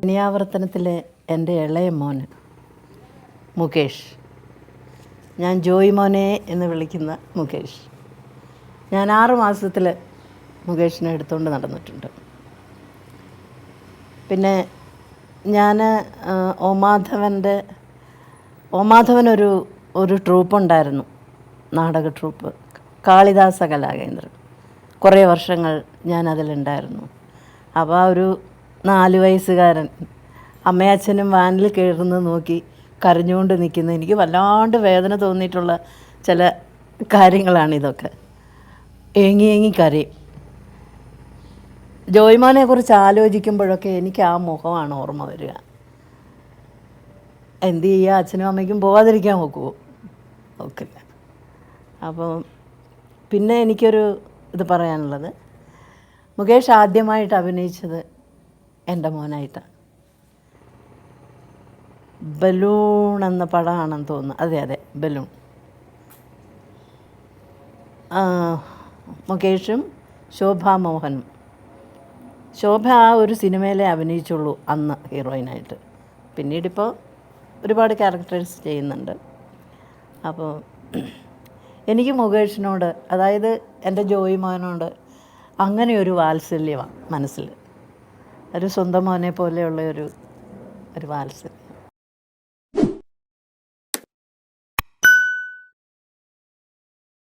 ഇനിയാവർത്തനത്തിലെ എൻ്റെ ഇളയ മോന് മുകേഷ്, ഞാൻ ജോയ് മോനെ എന്ന് വിളിക്കുന്ന മുകേഷ്. ഞാൻ 6 മാസത്തിൽ മുകേഷിനെ എടുത്തുകൊണ്ട് നടന്നിട്ടുണ്ട്. പിന്നെ ഞാൻ ഓമാധവനൊരു ട്രൂപ്പുണ്ടായിരുന്നു, നാടക ട്രൂപ്പ്, കാളിദാസ കലാകേന്ദ്രം. കുറേ വർഷങ്ങൾ ഞാൻ അതിലുണ്ടായിരുന്നു. അപ്പോൾ ആ ഒരു 4 വയസ്സുകാരൻ അമ്മയച്ഛനും വാനിൽ കയറുന്നത് നോക്കി കരഞ്ഞുകൊണ്ട് നിൽക്കുന്നത് എനിക്ക് വല്ലാണ്ട് വേദന തോന്നിയിട്ടുള്ള ചില കാര്യങ്ങളാണിതൊക്കെ. ഏങ്ങി കരയും. ജോയ്മോനെ കുറിച്ച് ആലോചിക്കുമ്പോഴൊക്കെ എനിക്ക് ആ മുഖമാണ് ഓർമ്മ വരിക. എന്ത് ചെയ്യുക, അച്ഛനും അമ്മയ്ക്കും പോകാതിരിക്കാൻ നോക്കുമോ? നോക്കില്ല. അപ്പോൾ പിന്നെ എനിക്കൊരു ഇത് പറയാനുള്ളത്, മുകേഷ് ആദ്യമായിട്ട് അഭിനയിച്ചത് എൻ്റെ മോനായിട്ടാണ്. ബലൂൺ എന്ന പടമാണെന്ന് തോന്നുന്നു. അതെ, ബലൂൺ. മുകേഷും ശോഭാമോഹനും. ശോഭ ആ ഒരു സിനിമയിലേ അഭിനയിച്ചുള്ളൂ അന്ന് ഹീറോയിനായിട്ട്. പിന്നീടിപ്പോൾ ഒരുപാട് ക്യാരക്ടേഴ്സ് ചെയ്യുന്നുണ്ട്. അപ്പോൾ എനിക്ക് മുകേഷിനോട്, അതായത് എൻ്റെ ജോയി മോനോട് അങ്ങനെ ഒരു വാത്സല്യമാണ് മനസ്സിൽ. ഒരു സ്വന്തം മോനെ പോലെയുള്ള ഒരു വാത്സല്യം.